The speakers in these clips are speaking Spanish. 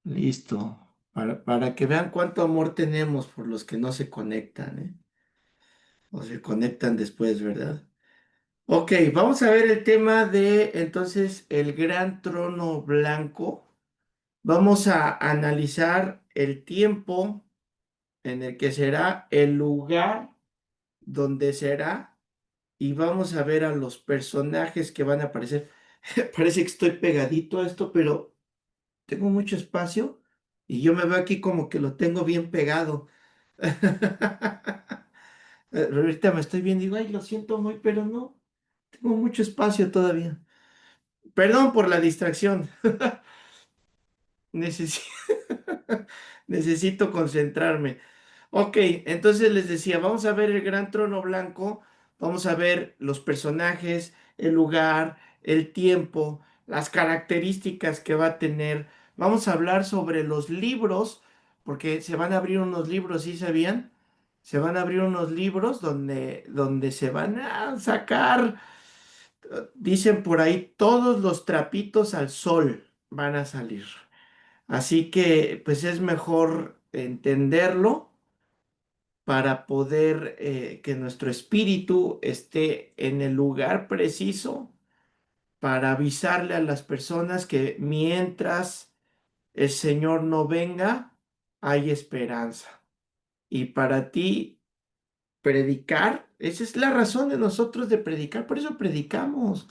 Listo. Para que vean cuánto amor tenemos por los que no se conectan, ¿eh? O se conectan después, ¿verdad? Ok, vamos a ver el tema de entonces el gran trono blanco. Vamos a analizar el tiempo en el que será, el lugar donde será, y vamos a ver a los personajes que van a aparecer. Parece que estoy pegadito a esto, pero tengo mucho espacio y yo me veo aquí como que lo tengo bien pegado. Ahorita me estoy viendo y digo, ay, lo siento muy, pero no, tengo mucho espacio todavía. Perdón por la distracción. Necesito, necesito concentrarme. Ok, entonces les decía, vamos a ver el gran trono blanco, vamos a ver los personajes, el lugar, el tiempo, las características que va a tener. Vamos a hablar sobre los libros, porque se van a abrir unos libros, ¿sí sabían? Se van a abrir unos libros donde se van a sacar, dicen por ahí, todos los trapitos al sol van a salir. Así que, pues es mejor entenderlo para poder que nuestro espíritu esté en el lugar preciso para avisarle a las personas que mientras el Señor no venga, hay esperanza. Y para ti, predicar, esa es la razón de nosotros de predicar, por eso predicamos.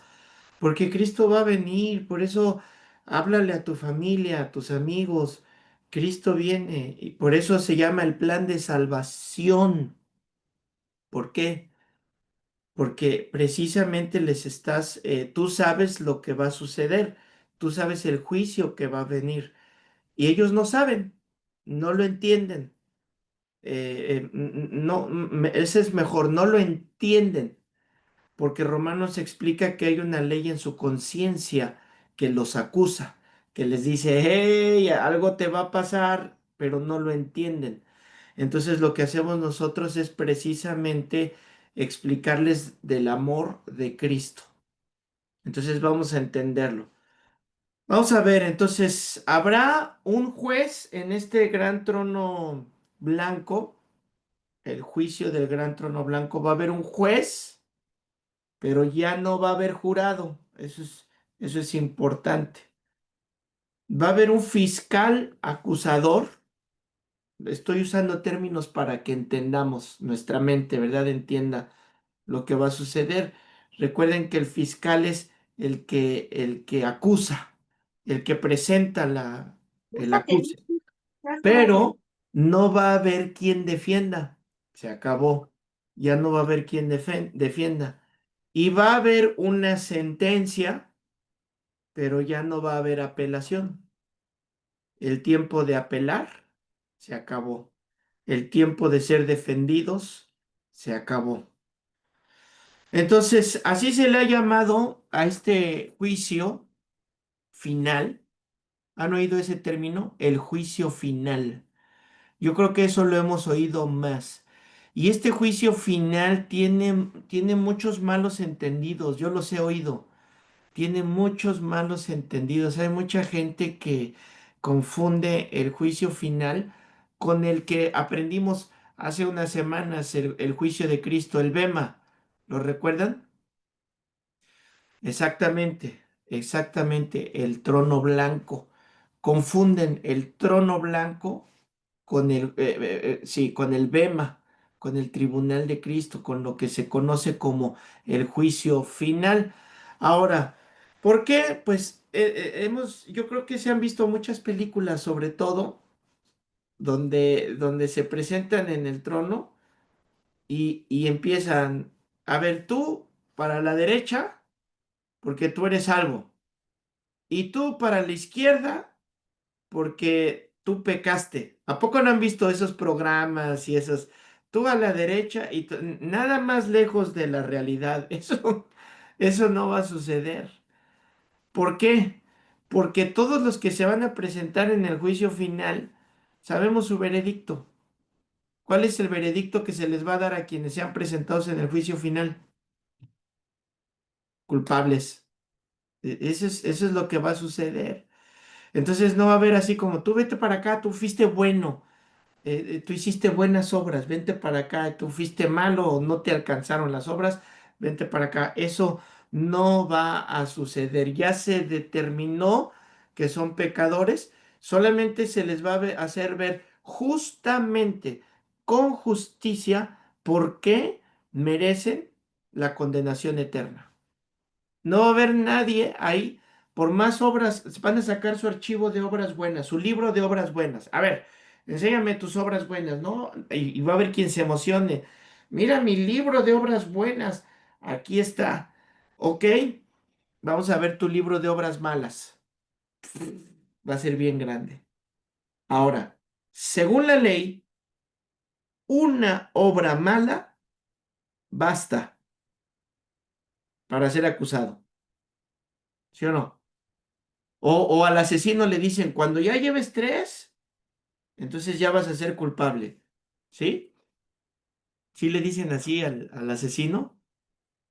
Porque Cristo va a venir, por eso háblale a tu familia, a tus amigos. Cristo viene y por eso se llama el plan de salvación. ¿Por qué? Porque precisamente les estás, tú sabes lo que va a suceder, tú sabes el juicio que va a venir y ellos no saben, no lo entienden. No, ese es mejor, no lo entienden. Porque Romanos explica que hay una ley en su conciencia que los acusa, que les dice, hey, algo te va a pasar, pero no lo entienden. Entonces lo que hacemos nosotros es precisamente explicarles del amor de Cristo. Entonces vamos a entenderlo. Vamos a ver, entonces, ¿habrá un juez en este gran trono blanco? El juicio del gran trono blanco. ¿Va a haber un juez? Pero ya no va a haber jurado. Eso es importante. Va a haber un fiscal acusador. Estoy usando términos para que entendamos nuestra mente, ¿verdad? Entienda lo que va a suceder. Recuerden que el fiscal es el que acusa, el que presenta el acuse. Pero no va a haber quien defienda. Se acabó. Ya no va a haber quien defienda. Y va a haber una sentencia, pero ya no va a haber apelación. El tiempo de apelar se acabó. El tiempo de ser defendidos se acabó. Entonces, así se le ha llamado a este juicio final. ¿Han oído ese término? El juicio final. Yo creo que eso lo hemos oído más. Y este juicio final tiene muchos malos entendidos. Yo los he oído. Tiene muchos malos entendidos. Hay mucha gente que confunde el juicio final con el que aprendimos hace unas semanas, el juicio de Cristo, el Bema. ¿Lo recuerdan? Exactamente, exactamente, el trono blanco. Confunden el trono blanco con sí, con el Bema, con el tribunal de Cristo, con lo que se conoce como el juicio final. Ahora, ¿por qué? Pues yo creo que se han visto muchas películas, sobre todo, donde se presentan en el trono y empiezan, a ver, tú para la derecha, porque tú eres salvo, y tú para la izquierda, porque tú pecaste. ¿A poco no han visto esos programas y esos? Tú a la derecha y nada más lejos de la realidad. Eso no va a suceder. ¿Por qué? Porque todos los que se van a presentar en el juicio final sabemos su veredicto. ¿Cuál es el veredicto que se les va a dar a quienes sean presentados en el juicio final? Culpables. Eso es lo que va a suceder. Entonces no va a haber así como tú vete para acá, tú fuiste bueno, tú hiciste buenas obras, vente para acá, tú fuiste malo o no te alcanzaron las obras, vente para acá. Eso no va a suceder. Ya se determinó que son pecadores, solamente se les va a hacer ver justamente con justicia por qué merecen la condenación eterna. No va a haber nadie ahí, por más obras, van a sacar su archivo de obras buenas, su libro de obras buenas. A ver, enséñame tus obras buenas, ¿no? Y va a haber quien se emocione. Mira mi libro de obras buenas. Aquí está. Ok, vamos a ver tu libro de obras malas. Va a ser bien grande. Ahora, según la ley, una obra mala basta para ser acusado. ¿Sí o no? O al asesino le dicen, cuando ya lleves tres, entonces ya vas a ser culpable. ¿Sí? ¿Sí le dicen así al asesino,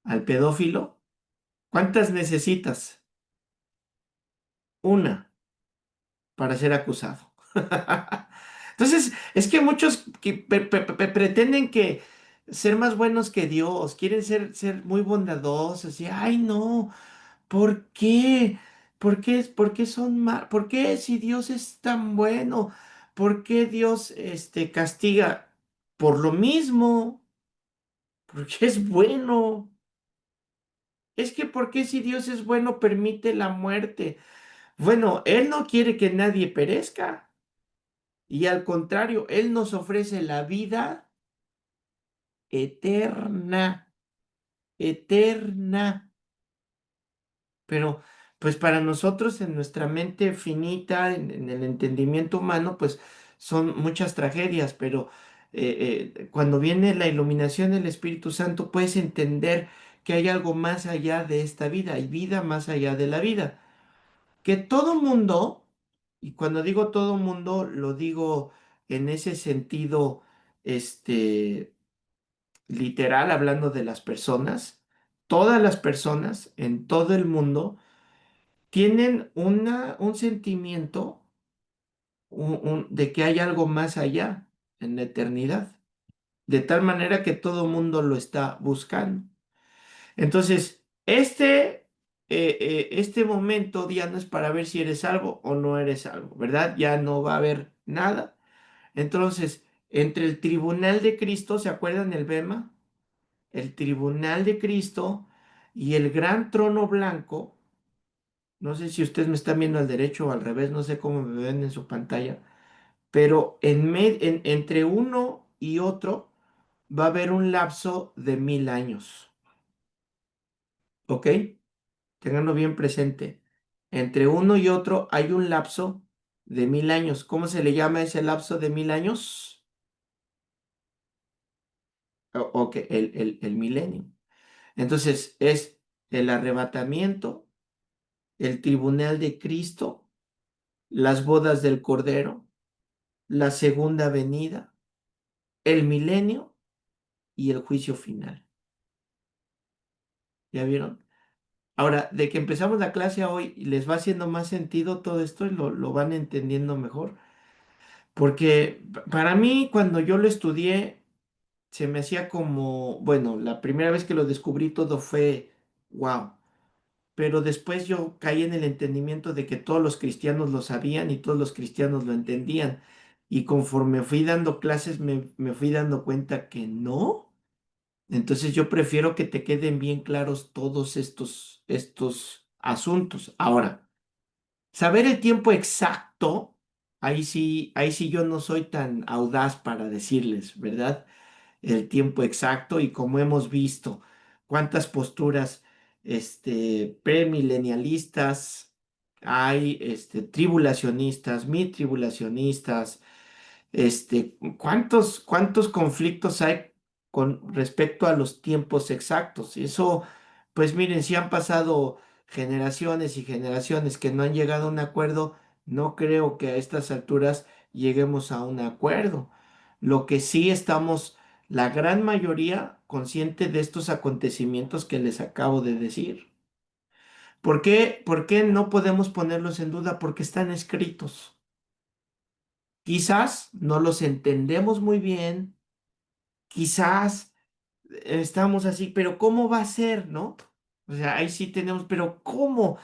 al pedófilo? ¿Cuántas necesitas? Una para ser acusado. Entonces, es que muchos que pretenden que ser más buenos que Dios, quieren ser muy bondadosos y, ay, no, ¿por qué? ¿Por qué son mal? ¿Por qué si Dios es tan bueno? ¿Por qué Dios castiga? Por lo mismo, porque es bueno. Es que ¿por qué si Dios es bueno permite la muerte? Bueno, Él no quiere que nadie perezca y al contrario, Él nos ofrece la vida eterna, eterna. Pero pues para nosotros en nuestra mente finita, en el entendimiento humano, pues son muchas tragedias, pero cuando viene la iluminación del Espíritu Santo, puedes entender que hay algo más allá de esta vida, hay vida más allá de la vida. Que todo mundo, y cuando digo todo mundo, lo digo en ese sentido, este, literal, hablando de las personas, todas las personas en todo el mundo, tienen un sentimiento de que hay algo más allá en la eternidad, de tal manera que todo mundo lo está buscando. Entonces, este momento ya no es para ver si eres salvo o no eres salvo, ¿verdad? Ya no va a haber nada. Entonces, entre el tribunal de Cristo, ¿se acuerdan el Bema? El tribunal de Cristo y el gran trono blanco. No sé si ustedes me están viendo al derecho o al revés, no sé cómo me ven en su pantalla, pero entre uno y otro va a haber un lapso de 1000 años, ¿ok? Ténganlo bien presente. Entre uno y otro hay un lapso de 1000 años. ¿Cómo se le llama ese lapso de 1000 años? Ok, el milenio. Entonces es el arrebatamiento, el tribunal de Cristo, las bodas del Cordero, la segunda venida, el milenio y el juicio final. ¿Ya vieron? Ahora, de que empezamos la clase a hoy, les va haciendo más sentido todo esto y lo van entendiendo mejor. Porque para mí, cuando yo lo estudié, se me hacía como, bueno, la primera vez que lo descubrí todo fue, wow. Pero después yo caí en el entendimiento de que todos los cristianos lo sabían y todos los cristianos lo entendían. Y conforme fui dando clases, me fui dando cuenta que no. Entonces yo prefiero que te queden bien claros todos estos asuntos. Ahora, saber el tiempo exacto, ahí sí yo no soy tan audaz para decirles, ¿verdad? El tiempo exacto y como hemos visto, cuántas posturas premilenialistas hay, tribulacionistas, mi tribulacionistas, cuántos conflictos hay con respecto a los tiempos exactos. Eso, pues miren, si han pasado generaciones y generaciones que no han llegado a un acuerdo, no creo que a estas alturas lleguemos a un acuerdo. Lo que sí estamos, la gran mayoría, consciente de estos acontecimientos que les acabo de decir. Por qué no podemos ponerlos en duda? Porque están escritos. Quizás no los entendemos muy bien, quizás estamos así, pero ¿cómo va a ser, no? O sea, ahí sí tenemos, pero ¿cómo?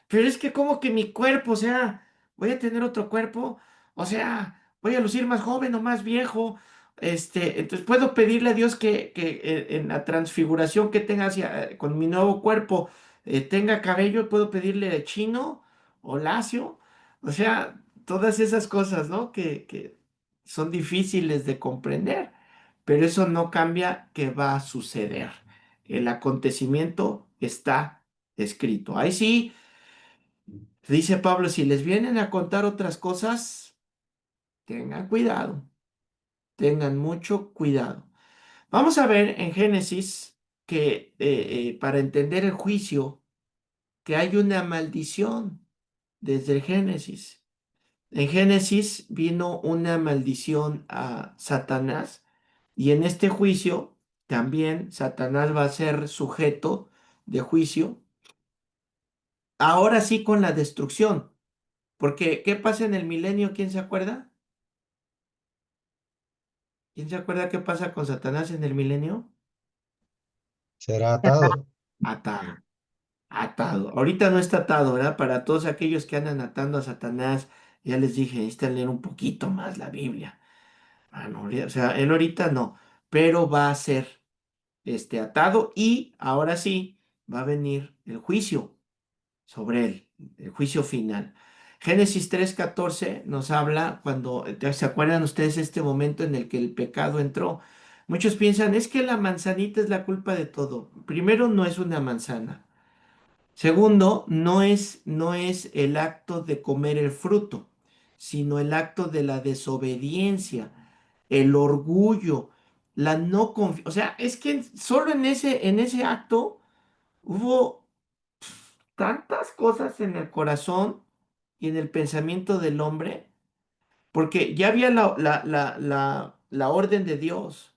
Pero es que como que mi cuerpo, o sea, voy a tener otro cuerpo, o sea, voy a lucir más joven o más viejo. Entonces puedo pedirle a Dios que en la transfiguración que tenga con mi nuevo cuerpo tenga cabello, puedo pedirle chino o lacio. O sea, todas esas cosas, ¿no? Que son difíciles de comprender, pero eso no cambia que va a suceder. El acontecimiento está escrito. Ahí sí. Dice Pablo, si les vienen a contar otras cosas, tengan cuidado, tengan mucho cuidado. Vamos a ver en Génesis que para entender el juicio, que hay una maldición desde el Génesis. En Génesis vino una maldición a Satanás y en este juicio también Satanás va a ser sujeto de juicio. Ahora sí con la destrucción, porque ¿qué pasa en el milenio? ¿Quién se acuerda? ¿Quién se acuerda qué pasa con Satanás en el milenio? Será atado. Atado, atado. Ahorita no está atado, ¿verdad? Para todos aquellos que andan atando a Satanás, ya les dije, necesitan leer un poquito más la Biblia. Ah, no, o sea, él ahorita no, pero va a ser atado y ahora sí va a venir el juicio sobre él, el juicio final. Génesis 3:14 nos habla cuando, ¿se acuerdan ustedes este momento en el que el pecado entró? Muchos piensan, es que la manzanita es la culpa de todo. Primero, no es una manzana. Segundo, no es el acto de comer el fruto, sino el acto de la desobediencia, el orgullo, la no confianza. O sea, es que solo en ese acto hubo tantas cosas en el corazón y en el pensamiento del hombre, porque ya había la orden de Dios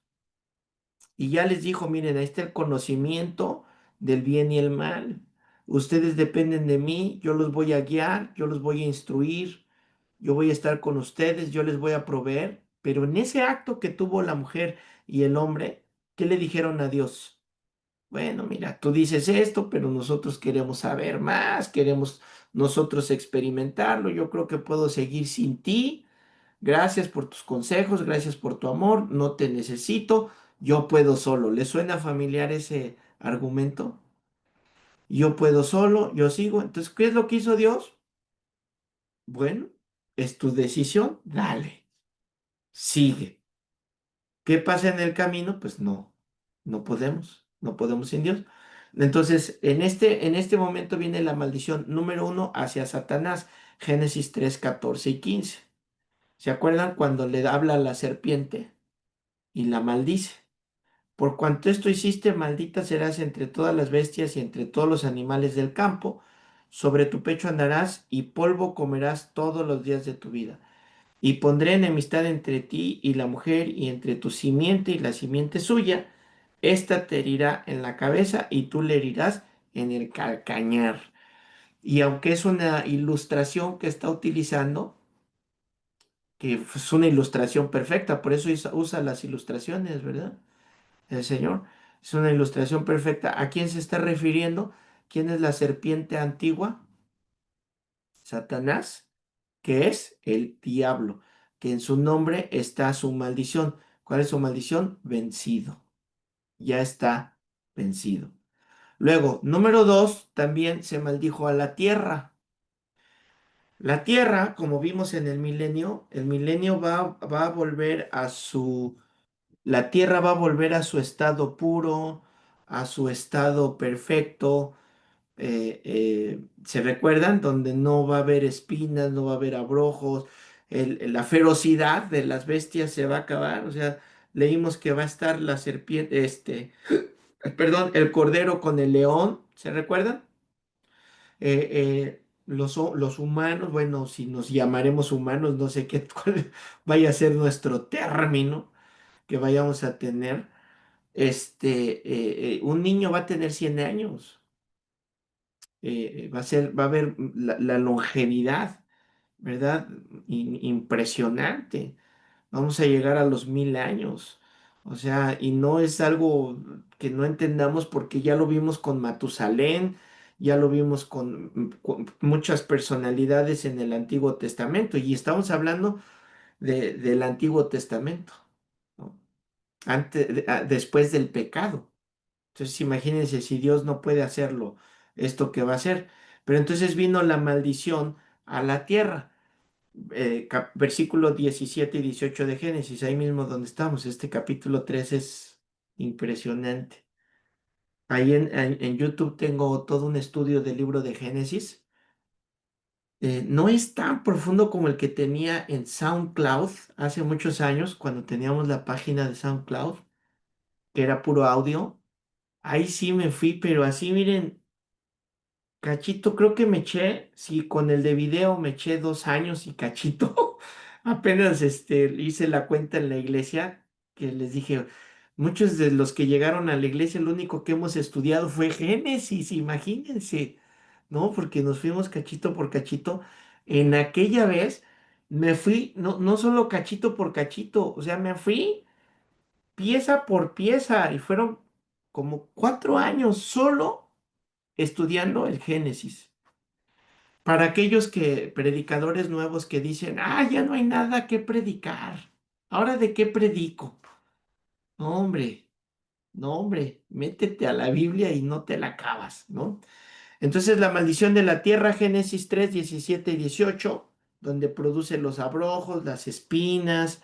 y ya les dijo, miren, ahí está el conocimiento del bien y el mal. Ustedes dependen de mí, yo los voy a guiar, yo los voy a instruir, yo voy a estar con ustedes, yo les voy a proveer. Pero en ese acto que tuvo la mujer y el hombre, ¿qué le dijeron a Dios? Bueno, mira, tú dices esto, pero nosotros queremos saber más, queremos nosotros experimentarlo. Yo creo que puedo seguir sin ti. Gracias por tus consejos, gracias por tu amor. No te necesito, yo puedo solo. ¿Le suena familiar ese argumento? Yo puedo solo, yo sigo. Entonces, ¿qué es lo que hizo Dios? Bueno, es tu decisión, dale, sigue. ¿Qué pasa en el camino? Pues no, no podemos sin Dios. Entonces, en este momento viene la maldición número uno hacia Satanás, Génesis 3:14 y 15. ¿Se acuerdan cuando le habla a la serpiente y la maldice? Por cuanto esto hiciste, maldita serás entre todas las bestias y entre todos los animales del campo. Sobre tu pecho andarás y polvo comerás todos los días de tu vida. Y pondré enemistad entre ti y la mujer, y entre tu simiente y la simiente suya. Ésta te herirá en la cabeza y tú le herirás en el calcañar. Y aunque es una ilustración que está utilizando, que es una ilustración perfecta, por eso usa las ilustraciones, ¿verdad? El Señor. Es una ilustración perfecta. ¿A quién se está refiriendo? ¿Quién es la serpiente antigua? Satanás, que es el diablo, que en su nombre está su maldición. ¿Cuál es su maldición? Vencido. Ya está vencido. Luego, número dos, también se maldijo a la tierra. La tierra, como vimos en el milenio va a volver la tierra va a volver a su estado puro, a su estado perfecto. ¿Se recuerdan? Donde no va a haber espinas, no va a haber abrojos, la ferocidad de las bestias se va a acabar. O sea, leímos que va a estar la serpiente, perdón, el cordero con el león, ¿se recuerdan? Los humanos, bueno, si nos llamaremos humanos, no sé qué cuál vaya a ser nuestro término que vayamos a tener. Un niño va a tener 100 años. va a haber la longevidad, ¿verdad? Impresionante. Vamos a llegar a los 1000 años. O sea, y no es algo que no entendamos porque ya lo vimos con Matusalén, ya lo vimos con muchas personalidades en el Antiguo Testamento, y estamos hablando del Antiguo Testamento, ¿no? Después del pecado. Entonces, imagínense si Dios no puede hacerlo, esto que va a hacer. Pero entonces vino la maldición a la tierra. Versículo 17 y 18 de Génesis, ahí mismo donde estamos. Este capítulo 3 es impresionante. Ahí en YouTube tengo todo un estudio del libro de Génesis. No es tan profundo como el que tenía en SoundCloud hace muchos años, cuando teníamos la página de SoundCloud, que era puro audio. Ahí sí me fui, pero así miren, cachito, creo que me eché, sí, con el de video me eché 2 años y cachito. Apenas hice la cuenta en la iglesia, que les dije, muchos de los que llegaron a la iglesia, lo único que hemos estudiado fue Génesis, imagínense, ¿no? Porque nos fuimos cachito por cachito. En aquella vez me fui, no, no solo cachito por cachito, o sea, me fui pieza por pieza y fueron como 4 años solo estudiando el Génesis. Para aquellos predicadores nuevos que dicen, ya no hay nada que predicar. ¿Ahora de qué predico? No, hombre, no, hombre, métete a la Biblia y no te la acabas, ¿no? Entonces, la maldición de la tierra, Génesis 3 17 y 18, donde produce los abrojos, las espinas,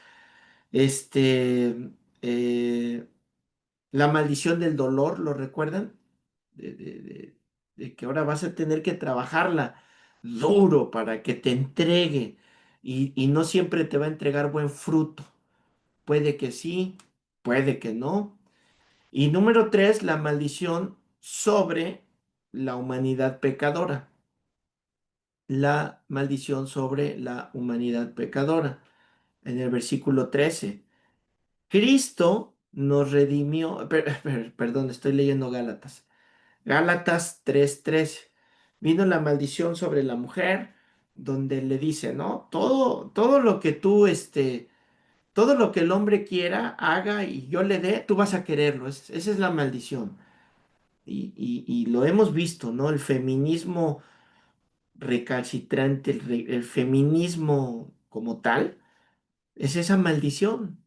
este, eh, la maldición del dolor, ¿lo recuerdan? De, de- de- de que ahora vas a tener que trabajarla duro para que te entregue, y no siempre te va a entregar buen fruto. Puede que sí, puede que no. Y número 3, la maldición sobre la humanidad pecadora. La maldición sobre la humanidad pecadora. En el versículo 13. Cristo nos redimió, perdón, estoy leyendo Gálatas. Gálatas 3:13. Vino la maldición sobre la mujer, donde le dice, ¿no? Todo lo que todo lo que el hombre quiera, haga y yo le dé, tú vas a quererlo. Esa es la maldición. Y lo hemos visto, ¿no? El feminismo recalcitrante, el feminismo como tal, es esa maldición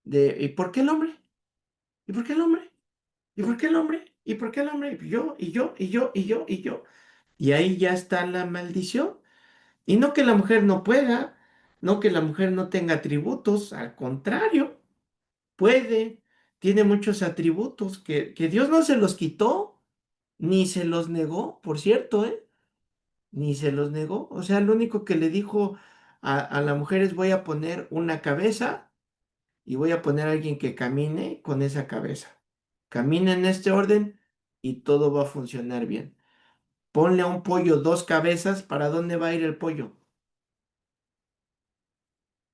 de, ¿y por qué el hombre? ¿Y por qué el hombre? ¿Y por qué el hombre? ¿Y por qué el hombre? Yo, y yo, y yo, y yo, y yo. Y ahí ya está la maldición. Y no que la mujer no pueda, no que la mujer no tenga atributos, al contrario, puede, tiene muchos atributos que Dios no se los quitó, ni se los negó, por cierto, ¿eh? Ni se los negó. O sea, lo único que le dijo a la mujer es voy a poner una cabeza y voy a poner a alguien que camine con esa cabeza. Camina en este orden y todo va a funcionar bien. Ponle a un pollo 2 cabezas, ¿para dónde va a ir el pollo?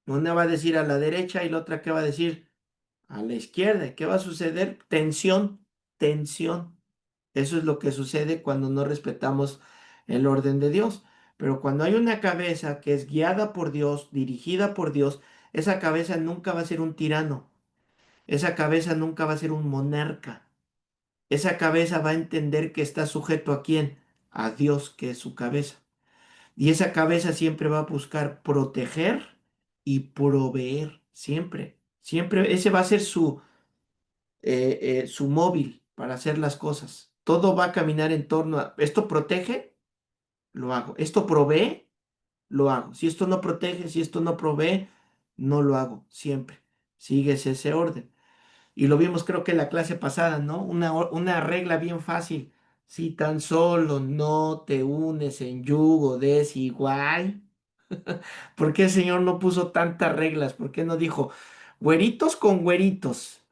Una va a decir a la derecha y la otra ¿qué va a decir? A la izquierda. ¿Qué va a suceder? Tensión, tensión. Eso es lo que sucede cuando no respetamos el orden de Dios. Pero cuando hay una cabeza que es guiada por Dios, dirigida por Dios, esa cabeza nunca va a ser un tirano. Esa cabeza nunca va a ser un monarca. Esa cabeza va a entender que está sujeto a quién? A Dios, que es su cabeza. Y esa cabeza siempre va a buscar proteger y proveer, siempre. Siempre ese va a ser su móvil para hacer las cosas. Todo va a caminar en torno a, esto protege, lo hago. Esto provee, lo hago. Si esto no protege, si esto no provee, no lo hago, siempre. Sigues ese orden. Y lo vimos creo que en la clase pasada, ¿no? Una regla bien fácil. Si tan solo no te unes en yugo desigual. ¿Por qué el Señor no puso tantas reglas? ¿Por qué no dijo güeritos con güeritos,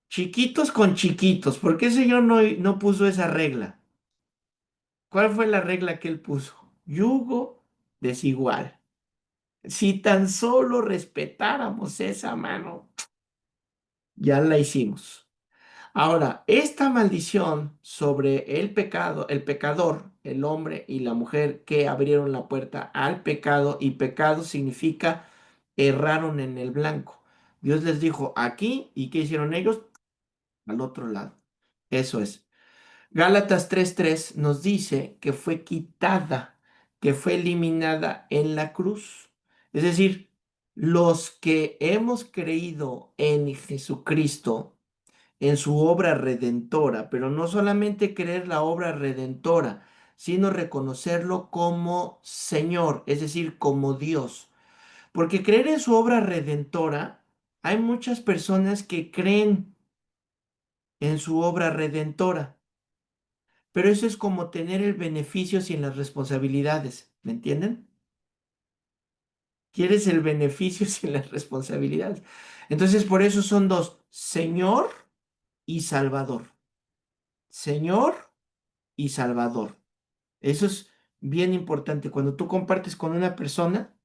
chiquitos con chiquitos? ¿Por qué el Señor no puso esa regla? ¿Cuál fue la regla que él puso? Yugo desigual. Si tan solo respetáramos esa mano, ya la hicimos. Ahora, esta maldición sobre el pecado, el pecador, el hombre y la mujer que abrieron la puerta al pecado y pecado significa erraron en el blanco. Dios les dijo aquí y ¿qué hicieron ellos? Al otro lado. Eso es. Gálatas 3:3 nos dice que fue quitada, que fue eliminada en la cruz. Es decir, los que hemos creído en Jesucristo, en su obra redentora, pero no solamente creer la obra redentora, sino reconocerlo como Señor, es decir, como Dios. Porque creer en su obra redentora, hay muchas personas que creen en su obra redentora, pero eso es como tener el beneficio sin las responsabilidades, ¿me entienden? Quieres el beneficio sin las responsabilidades. Entonces, por eso son dos, Señor y Salvador. Señor y Salvador. Eso es bien importante. Cuando tú compartes con una persona,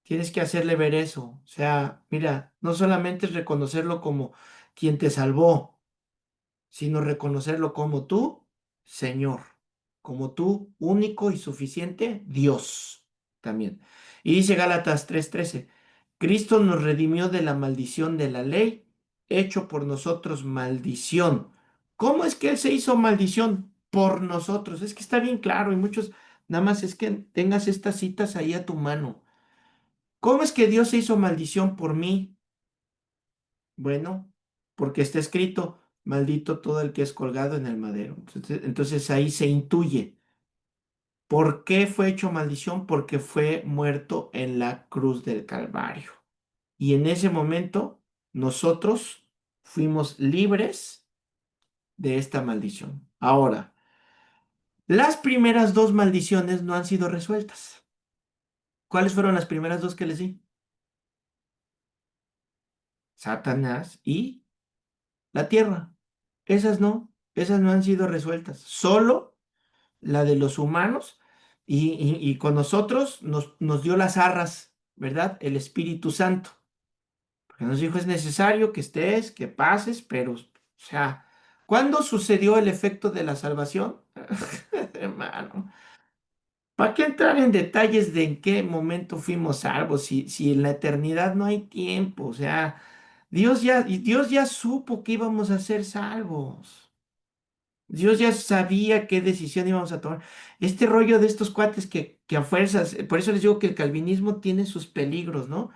tienes que hacerle ver eso. O sea, mira, no solamente es reconocerlo como quien te salvó, sino reconocerlo como tú, Señor, como tú, único y suficiente Dios también. Y dice Gálatas 3:13, Cristo nos redimió de la maldición de la ley, hecho por nosotros maldición. ¿Cómo es que Él se hizo maldición? Por nosotros. Es que está bien claro y muchos, nada más es que tengas estas citas ahí a tu mano. ¿Cómo es que Dios se hizo maldición por mí? Bueno, porque está escrito, maldito todo el que es colgado en el madero. Entonces ahí se intuye. ¿Por qué fue hecho maldición? Porque fue muerto en la cruz del Calvario. Y en ese momento nosotros fuimos libres de esta maldición. Ahora, las primeras dos maldiciones no han sido resueltas. ¿Cuáles fueron las primeras dos que les di? Satanás y la tierra. Esas no han sido resueltas. Solo la de los humanos y con nosotros nos dio las arras, ¿verdad? El Espíritu Santo. Porque nos dijo, es necesario que estés, que pases, pero, o sea, ¿cuándo sucedió el efecto de la salvación? Hermano, ¿para qué entrar en detalles de en qué momento fuimos salvos? Si en la eternidad no hay tiempo, o sea, Dios ya supo que íbamos a ser salvos. Dios ya sabía qué decisión íbamos a tomar. Este rollo de estos cuates que a fuerzas, por eso les digo que el calvinismo tiene sus peligros, ¿no?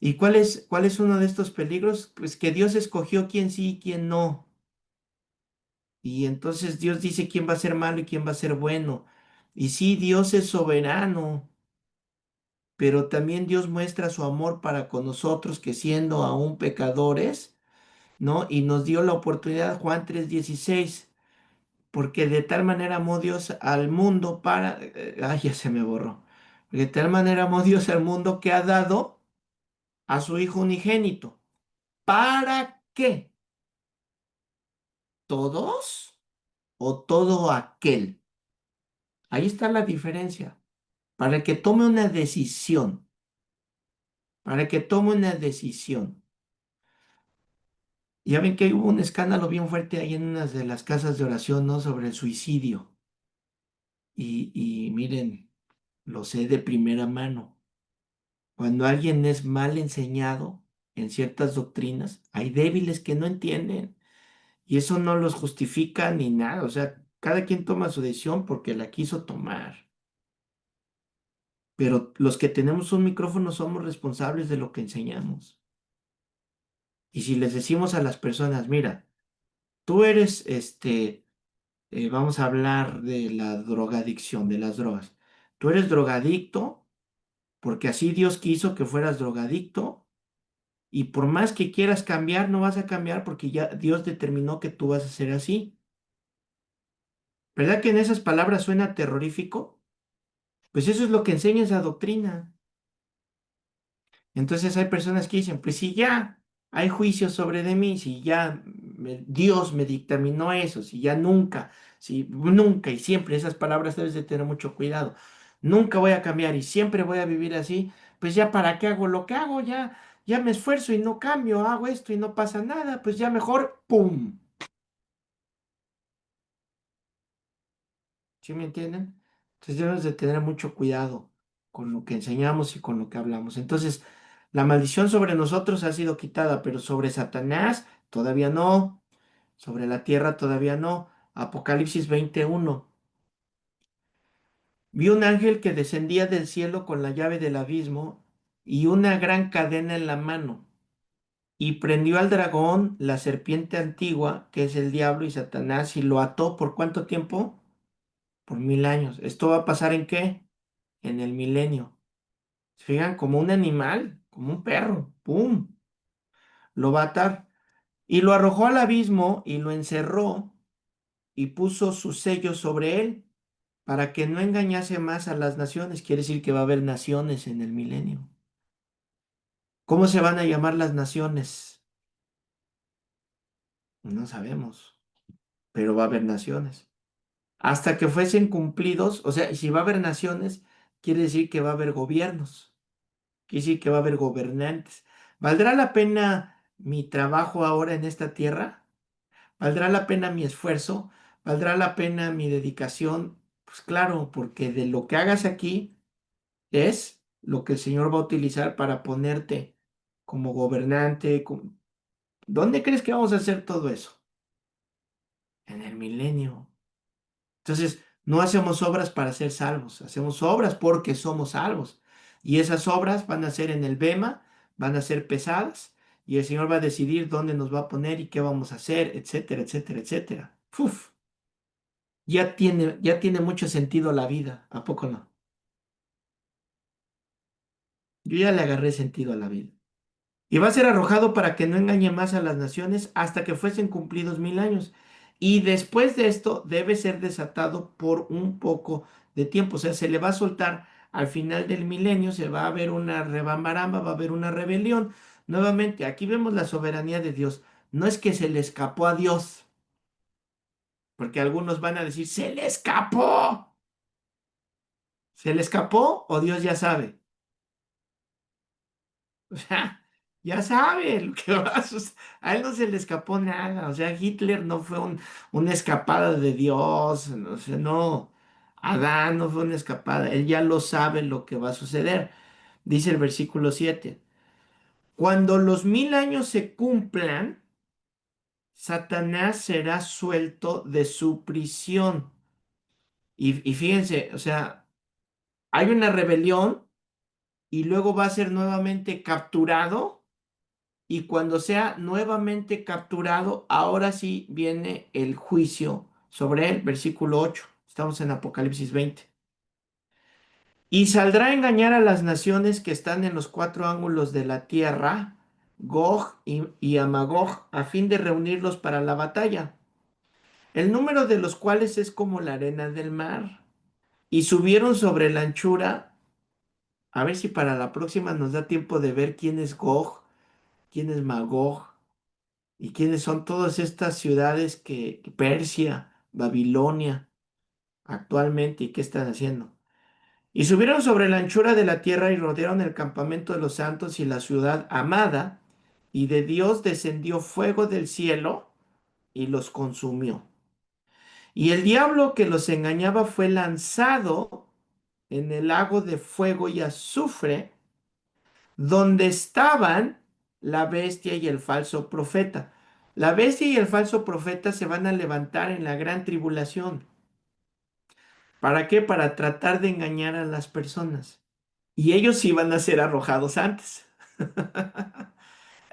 ¿Y cuál es uno de estos peligros? Pues que Dios escogió quién sí y quién no. Y entonces Dios dice quién va a ser malo y quién va a ser bueno. Y sí, Dios es soberano, pero también Dios muestra su amor para con nosotros, que siendo aún pecadores, ¿no? Y nos dio la oportunidad, Juan 3:16. Porque de tal manera amó Dios al mundo para... ay, ya se me borró. Porque de tal manera amó Dios al mundo que ha dado a su Hijo unigénito. ¿Para qué? ¿Todos o todo aquel? Ahí está la diferencia. Para que tome una decisión. Para que tome una decisión. Ya ven que hubo un escándalo bien fuerte ahí en una de las casas de oración, ¿no? Sobre el suicidio. Y miren, lo sé de primera mano. Cuando alguien es mal enseñado en ciertas doctrinas, hay débiles que no entienden y eso no los justifica ni nada. O sea, cada quien toma su decisión porque la quiso tomar. Pero los que tenemos un micrófono somos responsables de lo que enseñamos. Y si les decimos a las personas, mira, tú eres vamos a hablar de la drogadicción, de las drogas. Tú eres drogadicto porque así Dios quiso que fueras drogadicto. Y por más que quieras cambiar, no vas a cambiar porque ya Dios determinó que tú vas a ser así. ¿Verdad que en esas palabras suena terrorífico? Pues eso es lo que enseña esa doctrina. Entonces hay personas que dicen, pues si ya hay juicio sobre de mí, si ya Dios me dictaminó eso, si ya nunca, si nunca y siempre esas palabras debes de tener mucho cuidado. Nunca voy a cambiar y siempre voy a vivir así, pues ya para qué hago lo que hago, ya me esfuerzo y no cambio, hago esto y no pasa nada, pues ya mejor, ¡pum! ¿Sí me entienden? Entonces debemos de tener mucho cuidado con lo que enseñamos y con lo que hablamos. Entonces, la maldición sobre nosotros ha sido quitada, pero sobre Satanás todavía no. Sobre la tierra todavía no. Apocalipsis 21. Vi un ángel que descendía del cielo con la llave del abismo y una gran cadena en la mano, y prendió al dragón, la serpiente antigua, que es el diablo y Satanás, y lo ató ¿por cuánto tiempo? Por 1000 años. ¿Esto va a pasar en qué? En el milenio. ¿Se fijan? Como un animal, como un perro. ¡Pum! Lo va a atar. Y lo arrojó al abismo y lo encerró y puso su sello sobre él para que no engañase más a las naciones. Quiere decir que va a haber naciones en el milenio. ¿Cómo se van a llamar las naciones? No sabemos, pero va a haber naciones. Hasta que fuesen cumplidos, o sea, si va a haber naciones, quiere decir que va a haber gobiernos, quiere decir que va a haber gobernantes. ¿Valdrá la pena mi trabajo ahora en esta tierra? ¿Valdrá la pena mi esfuerzo? ¿Valdrá la pena mi dedicación? Pues claro, porque de lo que hagas aquí es lo que el Señor va a utilizar para ponerte como gobernante. ¿Dónde crees que vamos a hacer todo eso? En el milenio. Entonces, no hacemos obras para ser salvos, hacemos obras porque somos salvos. Y esas obras van a ser en el bema, van a ser pesadas, y el Señor va a decidir dónde nos va a poner y qué vamos a hacer, etcétera, etcétera, etcétera. Uf, ya tiene mucho sentido la vida, ¿a poco no? Yo ya le agarré sentido a la vida. Y va a ser arrojado para que no engañe más a las naciones hasta que fuesen cumplidos 1000 años. Y después de esto debe ser desatado por un poco de tiempo. O sea, se le va a soltar al final del milenio, se va a ver una rebambaramba, va a haber una rebelión. Nuevamente, aquí vemos la soberanía de Dios. No es que se le escapó a Dios, porque algunos van a decir, se le escapó. ¿Se le escapó o Dios ya sabe? O sea, ya sabe lo que va a suceder. A él no se le escapó nada. O sea, Hitler no fue una escapada de Dios. O sea, no. Adán no fue una escapada. Él ya lo sabe lo que va a suceder. Dice el versículo 7. Cuando los 1000 años se cumplan, Satanás será suelto de su prisión. Y fíjense, o sea, hay una rebelión y luego va a ser nuevamente capturado. Y cuando sea nuevamente capturado, ahora sí viene el juicio sobre él, versículo 8. Estamos en Apocalipsis 20. Y saldrá a engañar a las naciones que están en los cuatro ángulos de la tierra, Gog y a Magog, a fin de reunirlos para la batalla, el número de los cuales es como la arena del mar. Y subieron sobre la anchura, a ver si para la próxima nos da tiempo de ver quién es Gog, quién es Magog. ¿Y quiénes son todas estas ciudades que Persia, Babilonia, actualmente, y qué están haciendo? Y subieron sobre la anchura de la tierra y rodearon el campamento de los santos y la ciudad amada, y de Dios descendió fuego del cielo y los consumió. Y el diablo que los engañaba fue lanzado en el lago de fuego y azufre, donde estaban la bestia y el falso profeta. La bestia y el falso profeta se van a levantar en la gran tribulación. ¿Para qué? Para tratar de engañar a las personas. Y ellos iban a ser arrojados antes.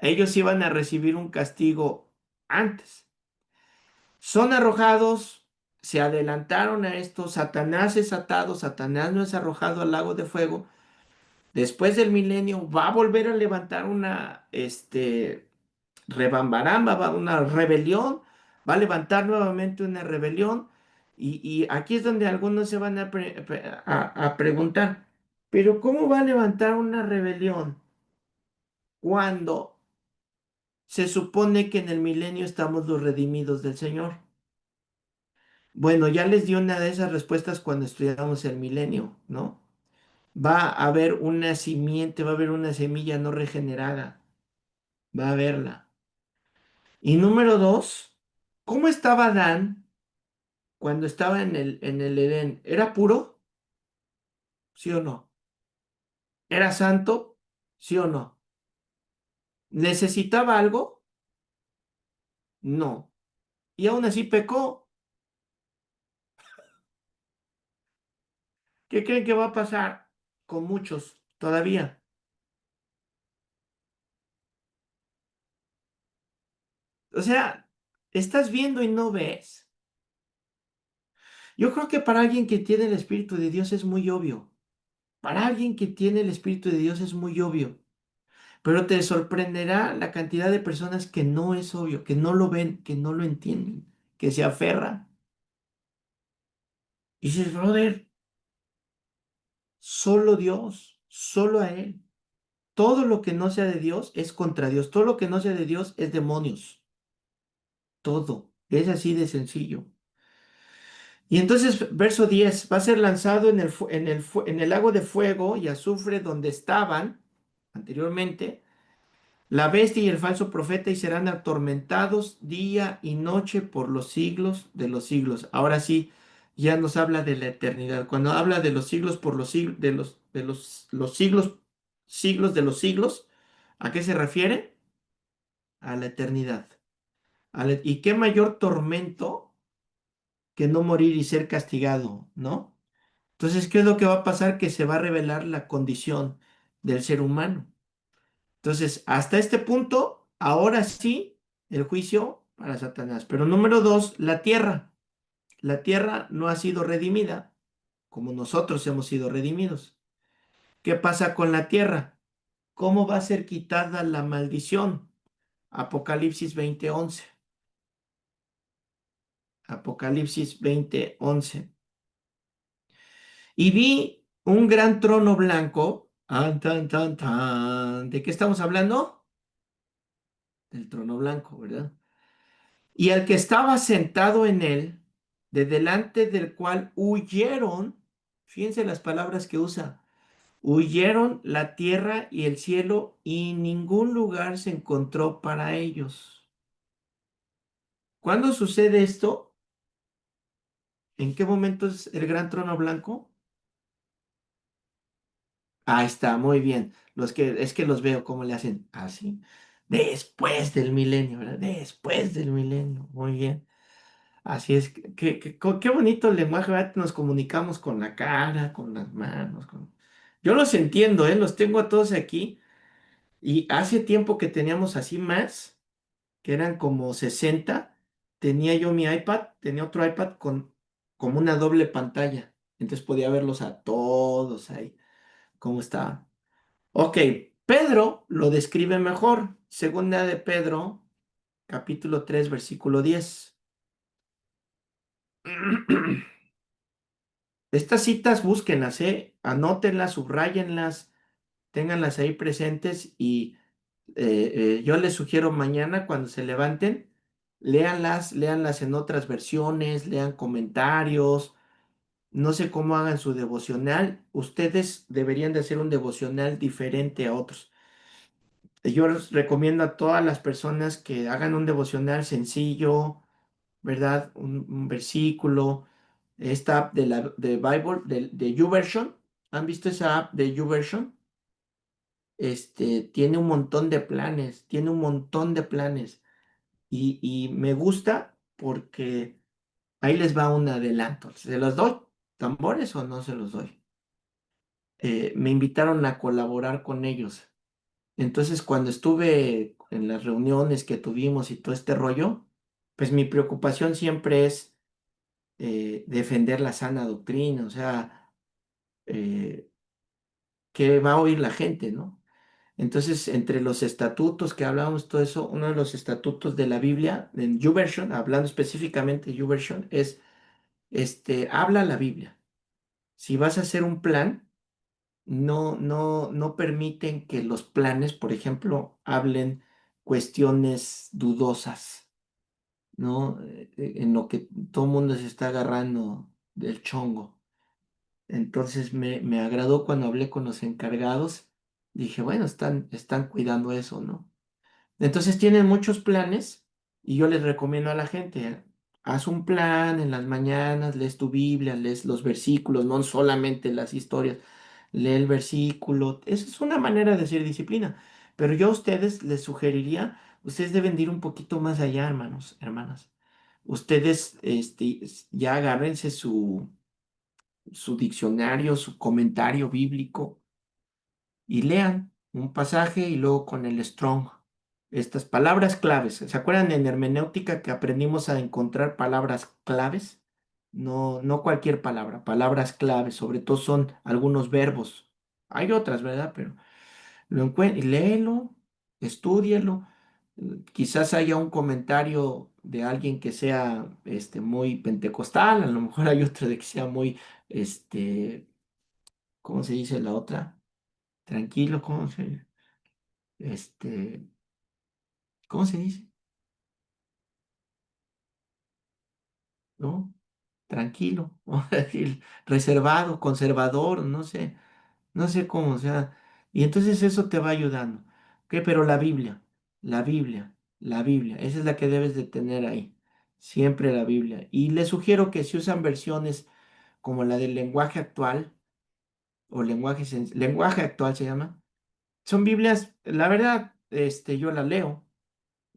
Ellos iban a recibir un castigo antes. Son arrojados, se adelantaron a esto. Satanás es atado, Satanás no es arrojado al lago de fuego. Después del milenio va a volver a levantar rebambaramba, una rebelión, va a levantar nuevamente una rebelión. Y aquí es donde algunos se van a preguntar, pero ¿cómo va a levantar una rebelión cuando se supone que en el milenio estamos los redimidos del Señor? Bueno, ya les di una de esas respuestas cuando estudiamos el milenio, ¿no? Va a haber una simiente, va a haber una semilla no regenerada, va a haberla. Y número dos, ¿cómo estaba Adán cuando estaba en el Edén, ¿era puro? ¿Sí o no? ¿Era santo? ¿Sí o no? ¿Necesitaba algo? No. Y aún así pecó. ¿Qué creen que va a pasar con muchos todavía? O sea, estás viendo y no ves. Yo creo que para alguien que tiene el Espíritu de Dios es muy obvio. Para alguien que tiene el Espíritu de Dios es muy obvio. Pero te sorprenderá la cantidad de personas que no es obvio, que no lo ven, que no lo entienden, que se aferran. Y dices, brother, solo Dios, solo a Él. Todo lo que no sea de Dios es contra Dios. Todo lo que no sea de Dios es demonios. Todo. Es así de sencillo. Y entonces, verso 10 va a ser lanzado en el lago de fuego y azufre donde estaban anteriormente la bestia y el falso profeta y serán atormentados día y noche por los siglos de los siglos. Ahora sí, ya nos habla de la eternidad. Cuando habla de los siglos por los siglos, los siglos, siglos de los siglos, ¿a qué se refiere? A la eternidad. ¿Y qué mayor tormento que no morir y ser castigado, ¿no? Entonces, ¿qué es lo que va a pasar? Que se va a revelar la condición del ser humano. Entonces, hasta este punto, ahora sí, el juicio para Satanás. Pero número dos, la tierra. La tierra no ha sido redimida como nosotros hemos sido redimidos. ¿Qué pasa con la tierra? ¿Cómo va a ser quitada la maldición? Apocalipsis 20:11. Apocalipsis 20:11. Y vi un gran trono blanco. Tan, tan, tan, tan. ¿De qué estamos hablando? Del trono blanco, ¿verdad? Y al que estaba sentado en él, de delante del cual huyeron, fíjense las palabras que usa, huyeron la tierra y el cielo y ningún lugar se encontró para ellos. ¿Cuándo sucede esto? ¿En qué momento es el gran trono blanco? Ahí está, muy bien. Los que es que los veo cómo le hacen así. Después del milenio, ¿verdad? Después del milenio. Muy bien. Así es, qué bonito el lenguaje, ¿verdad? Nos comunicamos con la cara, con las manos. Yo los entiendo, ¿eh? Los tengo a todos aquí. Y hace tiempo que teníamos así más, que eran como 60. Tenía yo mi iPad, tenía otro iPad con como una doble pantalla. Entonces podía verlos a todos ahí, cómo estaban. Ok, Pedro lo describe mejor. Segunda de Pedro, capítulo 3 versículo 10. Estas citas búsquenlas, anótenlas, subrayenlas, ténganlas ahí presentes y yo les sugiero mañana cuando se levanten, léanlas en otras versiones, lean comentarios, no sé cómo hagan su devocional, ustedes deberían de hacer un devocional diferente a otros. Yo les recomiendo a todas las personas que hagan un devocional sencillo, ¿verdad? Un versículo, esta app de Bible, de YouVersion. ¿Han visto esa app de YouVersion? Tiene un montón de planes, tiene un montón de planes. Y me gusta porque ahí les va un adelanto. ¿Se los doy? ¿Tambores o no se los doy? Me invitaron a colaborar con ellos. Entonces, cuando estuve en las reuniones que tuvimos y todo este rollo, pues mi preocupación siempre es defender la sana doctrina, o sea, eh, ¿qué va a oír la gente, no? Entonces, entre los estatutos que hablábamos, todo eso, uno de los estatutos de la Biblia, en YouVersion, hablando específicamente de YouVersion, es, habla la Biblia. Si vas a hacer un plan, no permiten que los planes, por ejemplo, hablen cuestiones dudosas, ¿no? En lo que todo el mundo se está agarrando del chongo. Entonces me agradó cuando hablé con los encargados. Dije, bueno, están cuidando eso, ¿no? Entonces tienen muchos planes y yo les recomiendo a la gente, Haz un plan en las mañanas, lees tu Biblia, lees los versículos, no solamente las historias, lee el versículo. Esa es una manera de hacer disciplina. Pero yo a ustedes les sugeriría, ustedes deben de ir un poquito más allá, hermanos, hermanas. Ustedes, ya agárrense su diccionario, su comentario bíblico y lean un pasaje y luego con el Strong. Estas palabras claves. ¿Se acuerdan en hermenéutica que aprendimos a encontrar palabras claves? No, no cualquier palabra, palabras claves, sobre todo son algunos verbos. Hay otras, ¿verdad? Pero léelo, estúdielo. Quizás haya un comentario de alguien que sea muy pentecostal, a lo mejor hay otro de que sea muy, ¿cómo se dice la otra? Tranquilo, este, ¿cómo se dice? ¿No? Tranquilo, o decir, reservado, conservador, no sé cómo, o sea, y entonces eso te va ayudando. ¿Ok? Pero la Biblia, esa es la que debes de tener ahí, siempre la Biblia. Y les sugiero que si usan versiones como la del lenguaje actual, o lenguaje actual se llama, son Biblias, la verdad, yo la leo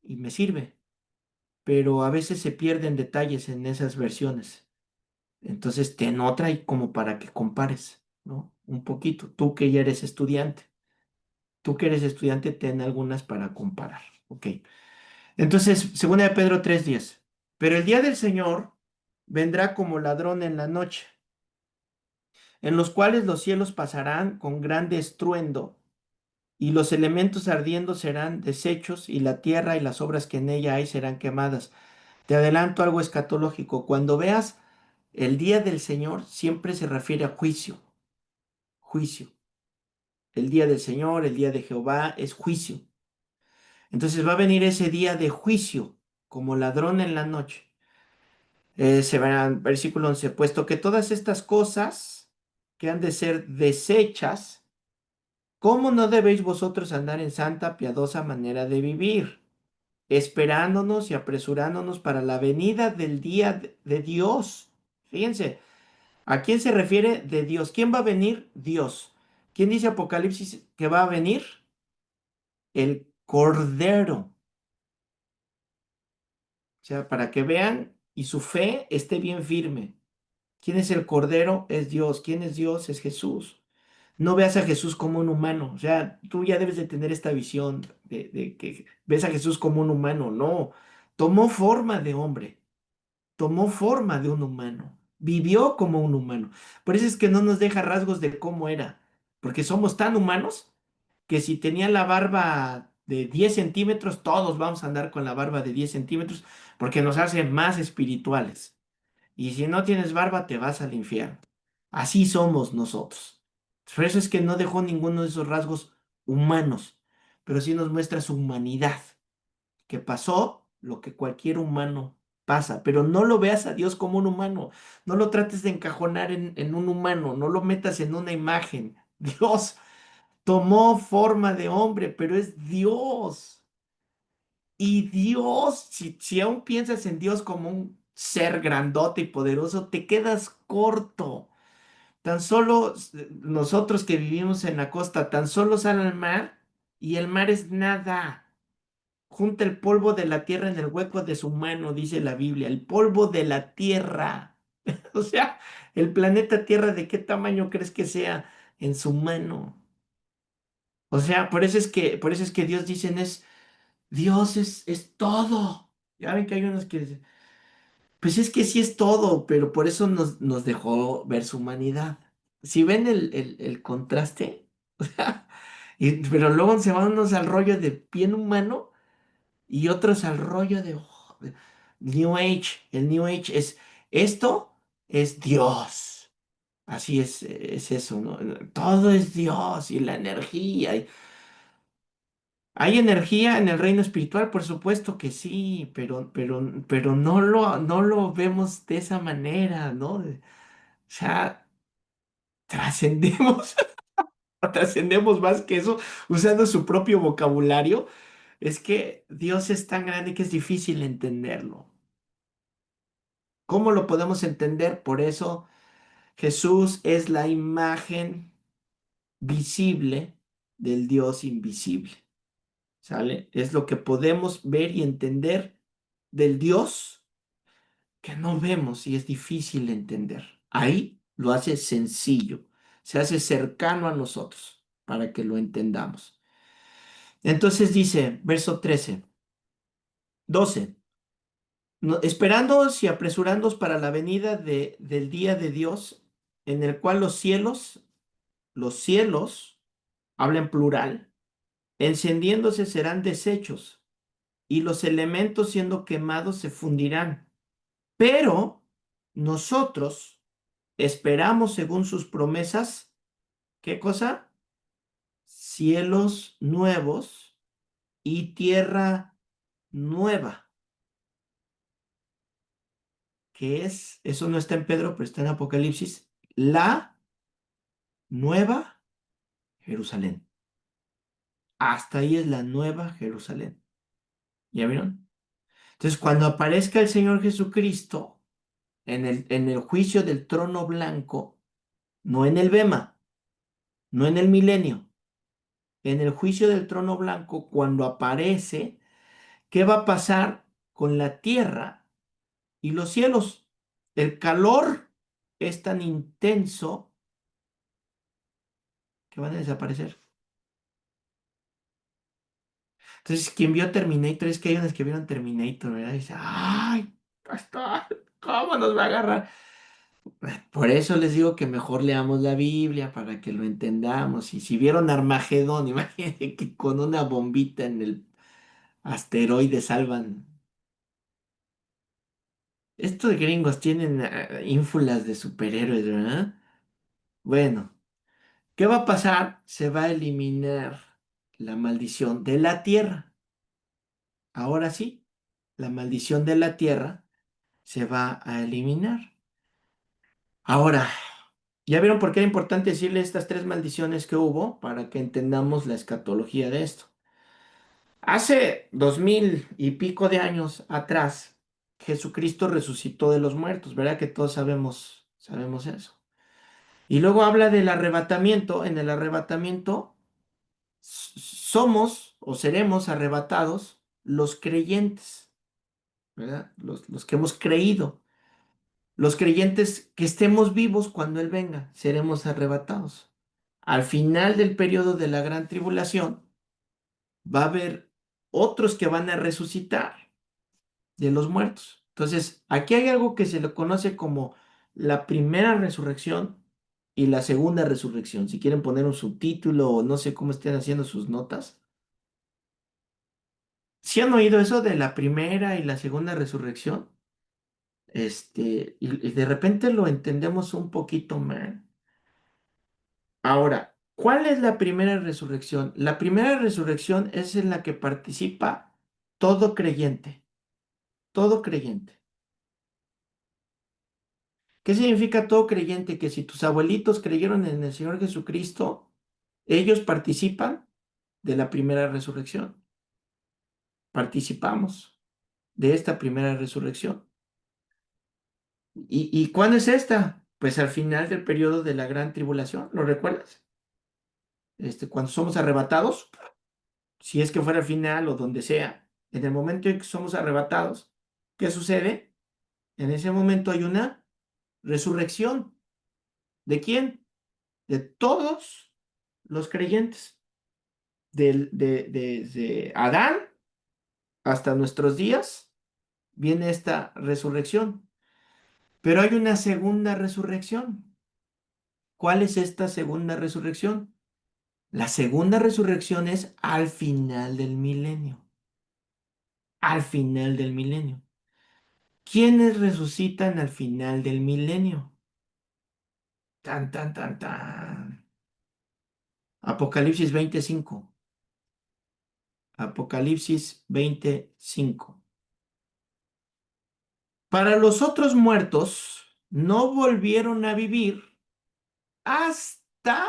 y me sirve, pero a veces se pierden detalles en esas versiones. Entonces ten otra y como para que compares, ¿no? Un poquito. Tú que eres estudiante, ten algunas para comparar, ¿ok? Entonces, segunda de Pedro 3:10. Pero el día del Señor vendrá como ladrón en la noche, en los cuales los cielos pasarán con grande estruendo, y los elementos ardiendo serán deshechos, y la tierra y las obras que en ella hay serán quemadas. Te adelanto algo escatológico. Cuando veas el día del Señor, siempre se refiere a juicio, juicio. El día del Señor, el día de Jehová es juicio. Entonces va a venir ese día de juicio como ladrón en la noche. Se verán, versículo 11, puesto que todas estas cosas que han de ser desechas, ¿cómo no debéis vosotros andar en santa, piadosa manera de vivir, esperándonos y apresurándonos para la venida del día de Dios? Fíjense, ¿a quién se refiere de Dios? ¿Quién va a venir? Dios. ¿Quién dice Apocalipsis que va a venir? El Cordero. O sea, para que vean y su fe esté bien firme. ¿Quién es el Cordero? Es Dios. ¿Quién es Dios? Es Jesús. No veas a Jesús como un humano. O sea, tú ya debes de tener esta visión de que ves a Jesús como un humano. No, tomó forma de hombre, tomó forma de un humano, vivió como un humano. Por eso es que no nos deja rasgos de cómo era, porque somos tan humanos que si tenía la barba de 10 centímetros, todos vamos a andar con la barba de 10 centímetros porque nos hace más espirituales. Y si no tienes barba, te vas al infierno. Así somos nosotros. Por eso es que no dejó ninguno de esos rasgos humanos, pero sí nos muestra su humanidad, que pasó lo que cualquier humano pasa, pero no lo veas a Dios como un humano, no lo trates de encajonar en un humano, no lo metas en una imagen. Dios tomó forma de hombre, pero es Dios. Y Dios, si aún piensas en Dios como un ser grandote y poderoso, te quedas corto. Tan solo nosotros que vivimos en la costa, tan solo sale al mar y el mar es nada. Junta el polvo de la tierra en el hueco de su mano, dice la Biblia, el polvo de la tierra. O sea, el planeta Tierra, ¿de qué tamaño crees que sea en su mano? O sea, por eso es que Dios dicen Dios es todo. Ya ven que hay unos que dicen, pues es que sí es todo, pero por eso nos dejó ver su humanidad. Si ven el contraste, o sea, pero luego se van unos al rollo de bien humano y otros al rollo de New Age. El New Age esto es Dios. Así es eso, ¿no? Todo es Dios y la energía. ¿Hay energía en el reino espiritual? Por supuesto que sí, pero no lo vemos de esa manera, ¿no? O sea, trascendemos, trascendemos más que eso usando su propio vocabulario. Es que Dios es tan grande que es difícil entenderlo. ¿Cómo lo podemos entender? Por eso Jesús es la imagen visible del Dios invisible. ¿Sale? Es lo que podemos ver y entender del Dios que no vemos y es difícil entender. Ahí lo hace sencillo, se hace cercano a nosotros para que lo entendamos. Entonces dice, verso 13, 12, esperándoos y apresurándoos para la venida del día de Dios, en el cual los cielos, habla en plural, encendiéndose serán deshechos y los elementos siendo quemados se fundirán. Pero nosotros esperamos según sus promesas, ¿qué cosa? Cielos nuevos y tierra nueva. ¿Qué es? Eso no está en Pedro, pero está en Apocalipsis. La nueva Jerusalén. Hasta ahí es la nueva Jerusalén. ¿Ya vieron? Entonces, cuando aparezca el Señor Jesucristo en el juicio del trono blanco, no en el Bema, no en el milenio, en el juicio del trono blanco, cuando aparece, ¿qué va a pasar con la tierra y los cielos? El calor es tan intenso que van a desaparecer. Entonces, quien vio Terminator, es que hay unos que vieron Terminator, ¿verdad? Y dice, ¡ay! Pastor, ¿cómo nos va a agarrar? Por eso les digo que mejor leamos la Biblia para que lo entendamos. Y si vieron Armagedón, imagínense que con una bombita en el asteroide salvan. Estos gringos tienen ínfulas de superhéroes, ¿verdad? Bueno, ¿qué va a pasar? Se va a eliminar la maldición de la tierra. Ahora sí, la maldición de la tierra se va a eliminar. Ahora, ¿ya vieron por qué era importante decirle estas tres maldiciones que hubo para que entendamos la escatología de esto? Hace 2000 y pico de años atrás, Jesucristo resucitó de los muertos, ¿verdad? Que todos sabemos eso. Y luego habla del arrebatamiento. En el arrebatamiento somos o seremos arrebatados los creyentes, ¿verdad? Los que hemos creído. Los creyentes que estemos vivos cuando Él venga, seremos arrebatados. Al final del periodo de la gran tribulación, va a haber otros que van a resucitar de los muertos. Entonces, aquí hay algo que se le conoce como la primera resurrección y la segunda resurrección. Si quieren poner un subtítulo o no sé cómo estén haciendo sus notas. ¿Sí han oído eso de la primera y la segunda resurrección? Y de repente lo entendemos un poquito mal. Ahora, ¿cuál es la primera resurrección? La primera resurrección es en la que participa todo creyente, todo creyente. ¿Qué significa todo creyente? Que si tus abuelitos creyeron en el Señor Jesucristo, ellos participan de la primera resurrección. Participamos de esta primera resurrección. ¿Y cuándo es esta? Pues al final del periodo de la gran tribulación, ¿lo recuerdas? Cuando somos arrebatados, si es que fuera al final o donde sea, en el momento en que somos arrebatados, ¿qué sucede? En ese momento hay una resurrección. ¿De quién? De todos los creyentes. Desde Adán hasta nuestros días viene esta resurrección. Pero hay una segunda resurrección. ¿Cuál es esta segunda resurrección? La segunda resurrección es al final del milenio. Al final del milenio. ¿Quiénes resucitan al final del milenio? Tan, tan, tan, tan. Apocalipsis 25. Apocalipsis 25. Para los otros muertos, no volvieron a vivir hasta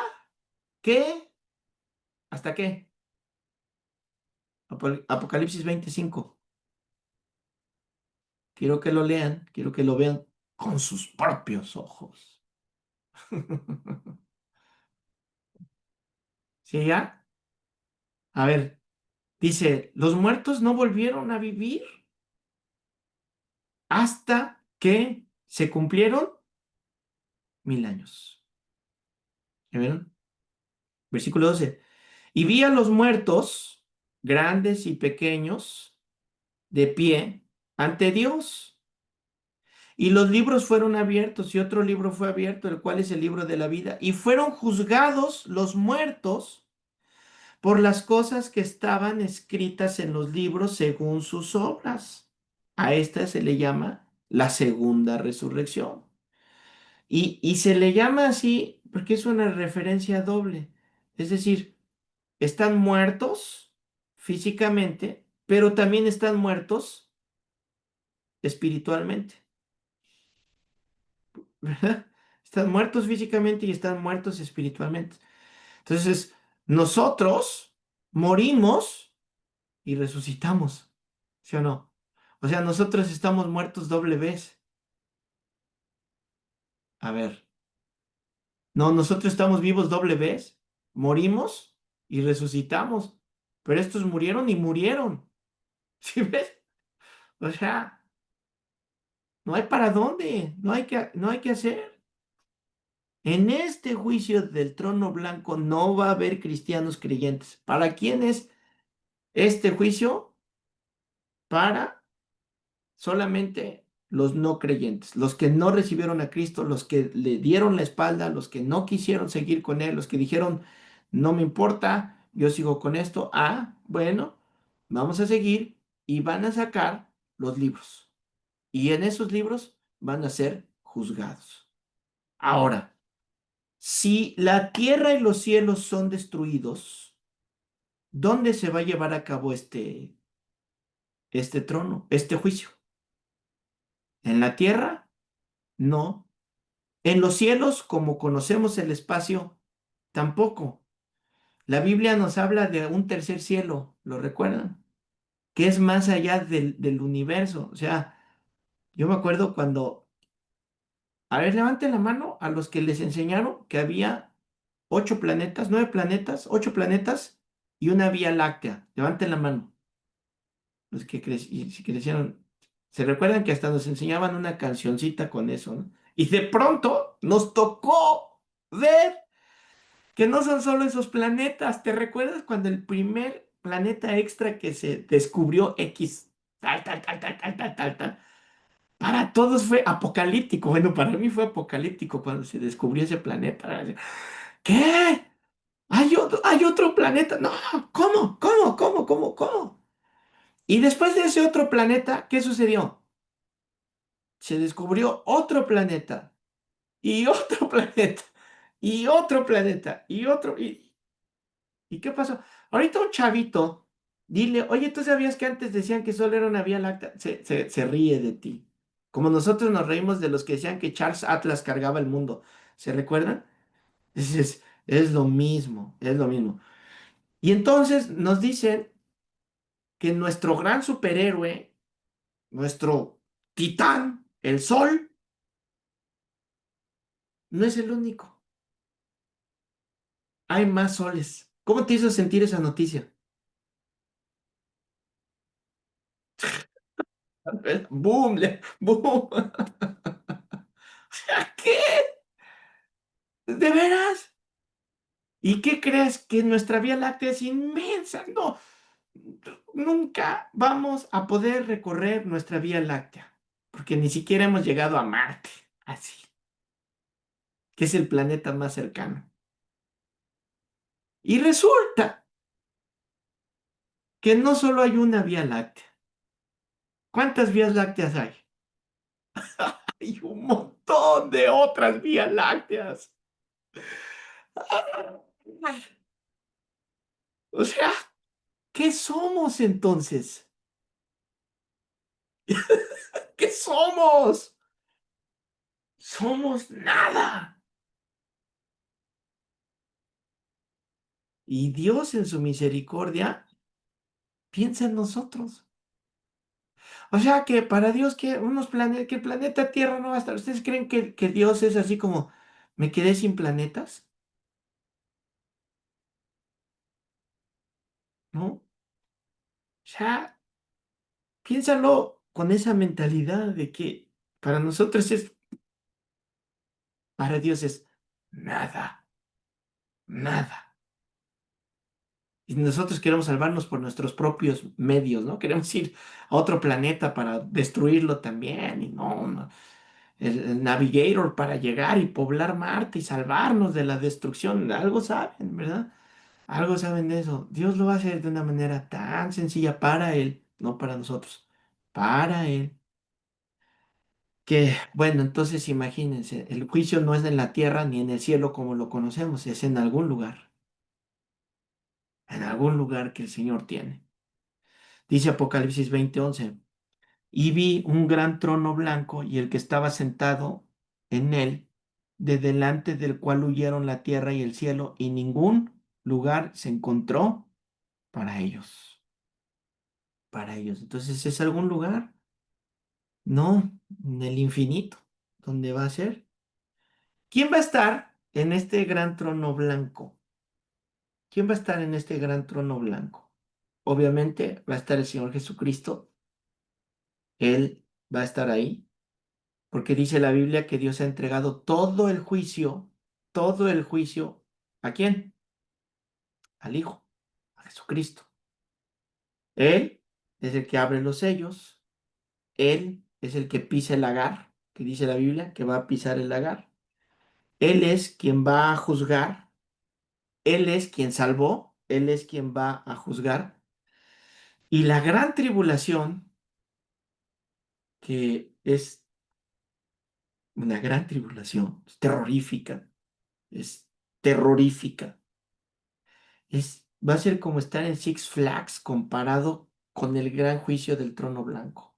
que, ¿hasta qué? Apocalipsis 25. Quiero que lo lean, quiero que lo vean con sus propios ojos. ¿Sí, ya? A ver, dice, los muertos no volvieron a vivir hasta que se cumplieron 1000 años. ¿Ya vieron? Versículo 12. Y vi a los muertos, grandes y pequeños, de pie ante Dios. Y los libros fueron abiertos y otro libro fue abierto, el cual es el libro de la vida. Y fueron juzgados los muertos por las cosas que estaban escritas en los libros según sus obras. A esta se le llama la segunda resurrección. Y se le llama así porque es una referencia doble. Es decir, están muertos físicamente, pero también están muertos espiritualmente, ¿verdad? Están muertos físicamente y están muertos espiritualmente. Entonces, nosotros morimos y resucitamos, ¿sí o no? O sea, nosotros estamos muertos doble vez. A ver, no, nosotros estamos vivos doble vez, morimos y resucitamos, pero estos murieron y murieron, ¿sí ves? O sea, no hay para dónde, no hay que hacer. En este juicio del trono blanco no va a haber cristianos creyentes. ¿Para quién es este juicio? Para solamente los no creyentes, los que no recibieron a Cristo, los que le dieron la espalda, los que no quisieron seguir con Él, los que dijeron, no me importa, yo sigo con esto. Ah, bueno, vamos a seguir y van a sacar los libros. Y en esos libros van a ser juzgados. Ahora, si la tierra y los cielos son destruidos, ¿dónde se va a llevar a cabo este trono, este juicio? ¿En la tierra? No. En los cielos, como conocemos el espacio, tampoco. La Biblia nos habla de un tercer cielo, ¿lo recuerdan? Que es más allá del universo. O sea, yo me acuerdo cuando, a ver, levanten la mano a los que les enseñaron que había 8 planetas, 9 planetas, 8 planetas y una vía láctea. Levanten la mano. Los que y si crecieron. Se recuerdan que hasta nos enseñaban una cancioncita con eso, ¿no? Y de pronto nos tocó ver que no son solo esos planetas. ¿Te recuerdas cuando el primer planeta extra que se descubrió X, tal, tal, tal, tal, tal, tal, tal, tal? Para todos fue apocalíptico. Bueno, para mí fue apocalíptico cuando se descubrió ese planeta. ¿Qué? ¿Hay otro planeta? No, ¿cómo? ¿Cómo? ¿Cómo? ¿Cómo? ¿Cómo? Y después de ese otro planeta, ¿qué sucedió? Se descubrió otro planeta y otro planeta y otro planeta y otro. ¿Y qué pasó? Ahorita un chavito, dile, oye, ¿tú sabías que antes decían que solo era una vía láctea? Se ríe de ti. Como nosotros nos reímos de los que decían que Charles Atlas cargaba el mundo. ¿Se recuerdan? Es lo mismo, es lo mismo. Y entonces nos dicen que nuestro gran superhéroe, nuestro titán, el Sol, no es el único. Hay más soles. ¿Cómo te hizo sentir esa noticia? ¡Boom! ¡Boom! ¿Qué? ¿De veras? ¿Y qué crees? Que nuestra Vía Láctea es inmensa. No, nunca vamos a poder recorrer nuestra Vía Láctea, porque ni siquiera hemos llegado a Marte, así, que es el planeta más cercano. Y resulta que no solo hay una Vía Láctea. ¿Cuántas vías lácteas hay? Hay un montón de otras vías lácteas. O sea, ¿qué somos entonces? ¿Qué somos? Somos nada. Y Dios en su misericordia piensa en nosotros. O sea que para Dios que que el planeta Tierra no va a estar. ¿Ustedes creen que Dios es así como me quedé sin planetas? ¿No? O sea, piénsalo con esa mentalidad de que para nosotros es, para Dios es nada, nada. Y nosotros queremos salvarnos por nuestros propios medios, ¿no? Queremos ir a otro planeta para destruirlo también. Y no, no. El Navigator para llegar y poblar Marte y salvarnos de la destrucción. Algo saben, ¿verdad? Algo saben de eso. Dios lo va a hacer de una manera tan sencilla para Él, no para nosotros. Para Él. Que, bueno, entonces imagínense, el juicio no es en la tierra ni en el cielo como lo conocemos, es en algún lugar que el Señor tiene. Dice Apocalipsis 20:11, y vi un gran trono blanco y el que estaba sentado en él, de delante del cual huyeron la tierra y el cielo, y ningún lugar se encontró para ellos, para ellos. Entonces, ¿es algún lugar? No, en el infinito, ¿dónde va a ser? ¿Quién va a estar en este gran trono blanco? ¿Quién va a estar en este gran trono blanco? Obviamente va a estar el Señor Jesucristo, Él va a estar ahí. Porque dice la Biblia que Dios ha entregado todo el juicio, ¿a quién? Al Hijo, a Jesucristo. Él es el que abre los sellos, Él es el que pisa el lagar, que dice la Biblia, que va a pisar el lagar. Él es quien va a juzgar, Él es quien salvó, Él es quien va a juzgar. Y la gran tribulación, que es una gran tribulación, es terrorífica. Va a ser como estar en Six Flags comparado con el gran juicio del trono blanco.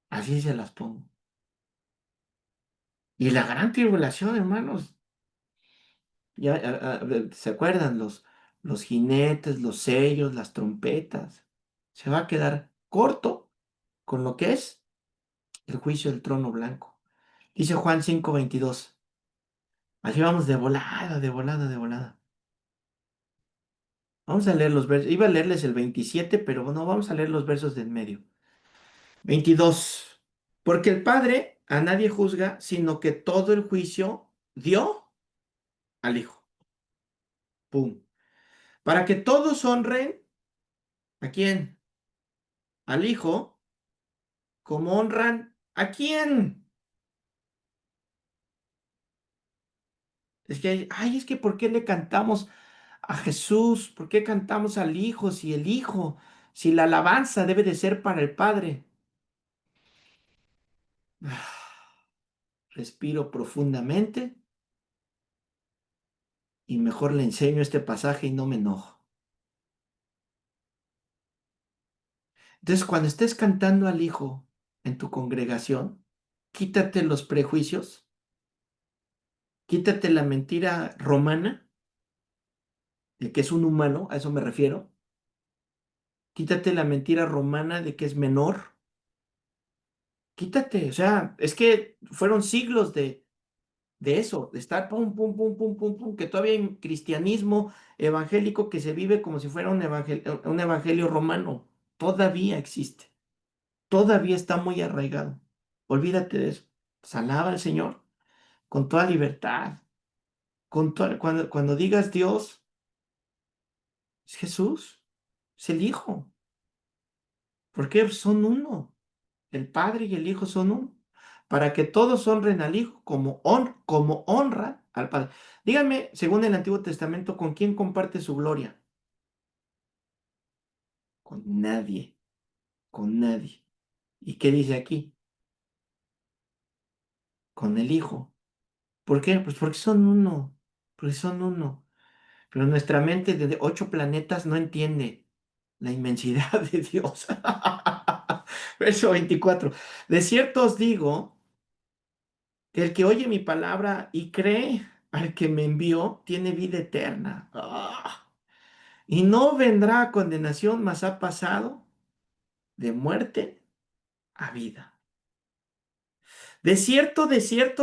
Así se las pongo. Y la gran tribulación, hermanos, ya, ¿se acuerdan? Los jinetes, los sellos, las trompetas. Se va a quedar corto con lo que es el juicio del trono blanco. Dice Juan 5:22. Así vamos de volada, de volada, de volada. Vamos a leer los versos. Iba a leerles el 27, pero no, vamos a leer los versos del medio. 22. Porque el Padre a nadie juzga, sino que todo el juicio dio al Hijo. Pum. Para que todos honren, ¿a quién? Al Hijo, como honran ¿a quién? Es que, ay, es que ¿por qué le cantamos a Jesús? ¿Por qué cantamos al Hijo si el Hijo, si la alabanza debe de ser para el Padre? Respiro profundamente y mejor le enseño este pasaje y no me enojo. Entonces, cuando estés cantando al Hijo en tu congregación, quítate los prejuicios, quítate la mentira romana de que es un humano, a eso me refiero, quítate la mentira romana de que es menor, quítate, o sea, es que fueron siglos de eso, de estar pum, pum, pum, pum, pum, pum, que todavía hay cristianismo evangélico que se vive como si fuera un evangelio romano, todavía existe, todavía está muy arraigado, olvídate de eso, pues alaba al Señor con toda libertad, cuando digas Dios, es Jesús, es el Hijo, porque son uno, el Padre y el Hijo son uno, para que todos honren al Hijo como honra al Padre. Díganme, según el Antiguo Testamento, ¿con quién comparte su gloria? Con nadie, con nadie. ¿Y qué dice aquí? Con el Hijo. ¿Por qué? Pues porque son uno, porque son uno. Pero nuestra mente de 8 planetas no entiende la inmensidad de Dios. Verso 24. De cierto os digo que el que oye mi palabra y cree al que me envió tiene vida eterna. Y no vendrá a condenación, mas ha pasado. de muerte a vida. De cierto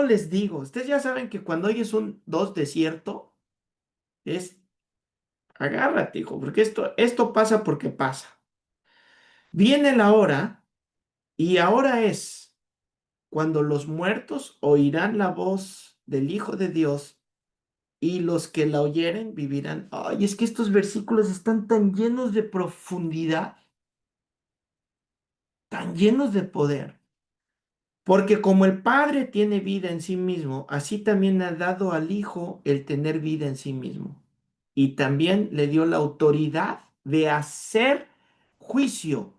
les digo, ustedes ya saben que cuando oyes un dos de cierto, es agárrate, hijo, porque esto pasa porque pasa. Viene la hora, y ahora es cuando los muertos oirán la voz del Hijo de Dios, y los que la oyeren vivirán. Ay, es que estos versículos están tan llenos de profundidad, tan llenos de poder. Porque como el Padre tiene vida en sí mismo, así también ha dado al Hijo el tener vida en sí mismo. Y también le dio la autoridad de hacer juicio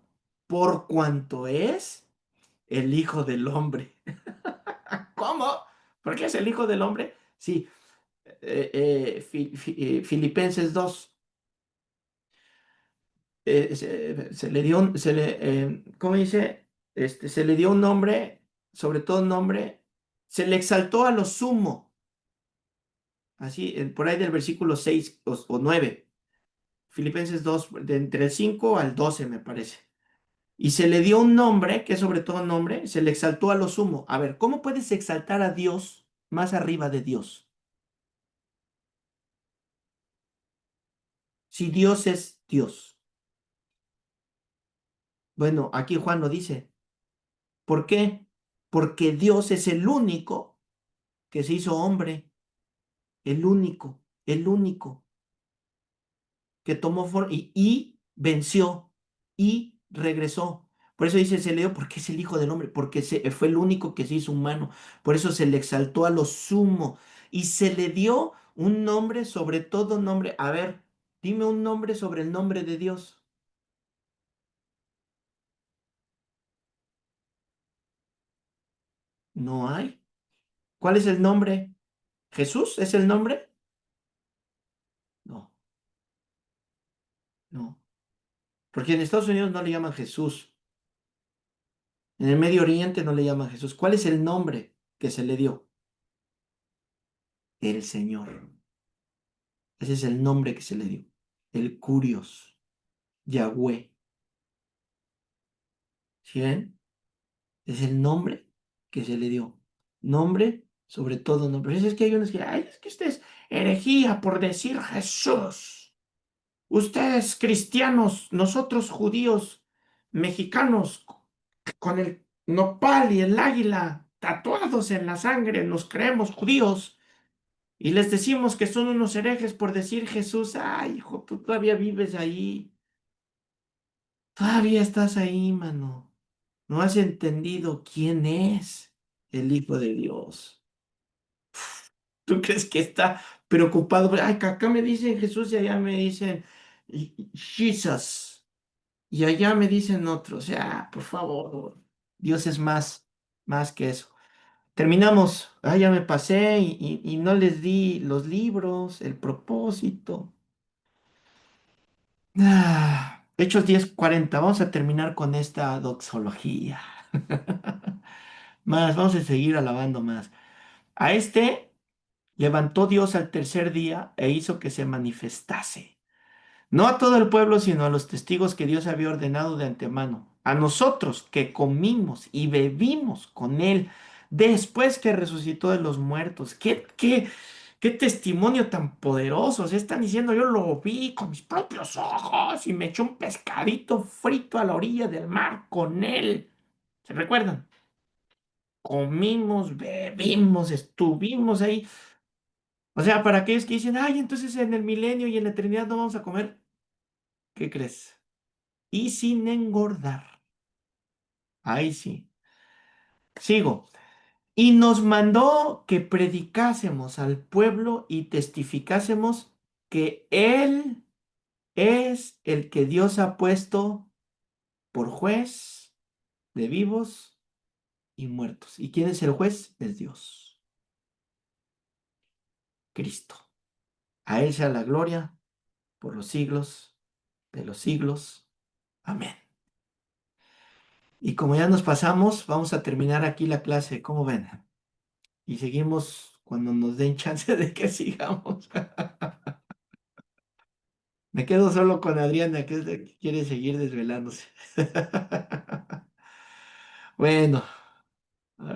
por cuanto es el Hijo del Hombre. ¿Cómo? ¿Por qué es el Hijo del Hombre? Sí, Filipenses 2. Se le dio ¿cómo dice? Se le dio un nombre, sobre todo un nombre, se le exaltó a lo sumo, así, por ahí del versículo 6 o 9, Filipenses 2 de entre el 5 al 12 me parece. Y se le dio un nombre, que es sobre todo un nombre, se le exaltó a lo sumo. A ver, ¿cómo puedes exaltar a Dios más arriba de Dios? Si Dios es Dios. Bueno, aquí Juan lo dice. ¿Por qué? Porque Dios es el único que se hizo hombre, el único que tomó forma y venció y regresó. Por eso dice, se le dio porque es el Hijo del Hombre, porque fue el único que se hizo humano. Por eso se le exaltó a lo sumo y se le dio un nombre sobre todo nombre. A ver, dime un nombre sobre el nombre de Dios. No hay. ¿Cuál es el nombre? ¿Jesús es el nombre? No, no. Porque en Estados Unidos no le llaman Jesús. En el Medio Oriente no le llaman Jesús. ¿Cuál es el nombre que se le dio? El Señor. Ese es el nombre que se le dio. El Curios, Yahweh. ¿Sí ven? Es el nombre que se le dio. Nombre sobre todo nombre. Es que hay unos que, ay, es que usted es herejía por decir Jesús. Ustedes cristianos, nosotros judíos, mexicanos, con el nopal y el águila tatuados en la sangre, nos creemos judíos. Y les decimos que son unos herejes por decir Jesús. Ay, hijo, tú todavía vives ahí. Todavía estás ahí, mano. No has entendido quién es el Hijo de Dios. ¿Tú crees que está preocupado? Ay, que acá me dicen Jesús y allá me dicen Jesus. Y allá me dicen otros. Ya, por favor. Dios es más que eso. Terminamos. Ah, ya me pasé y no les di los libros, el propósito. Hechos 10:40. Vamos a terminar con esta doxología. Más, vamos a seguir alabando más. A este levantó Dios al tercer día e hizo que se manifestase. No a todo el pueblo, sino a los testigos que Dios había ordenado de antemano. A nosotros que comimos y bebimos con él después que resucitó de los muertos. ¿Qué testimonio tan poderoso! Se están diciendo, yo lo vi con mis propios ojos y me eché un pescadito frito a la orilla del mar con él. ¿Se recuerdan? Comimos, bebimos, estuvimos ahí. O sea, para aquellos que dicen, ay, entonces en el milenio y en la eternidad no vamos a comer, ¿qué crees? Y sin engordar. Ahí sí. Sigo. Y nos mandó que predicásemos al pueblo y testificásemos que Él es el que Dios ha puesto por juez de vivos y muertos. ¿Y quién es el juez? Es Dios, Cristo. A Él sea la gloria por los siglos de los siglos. Amén. Y como ya nos pasamos, vamos a terminar aquí la clase. ¿Cómo ven? Y seguimos cuando nos den chance de que sigamos. Me quedo solo con Adriana, que es la que quiere seguir desvelándose. Bueno.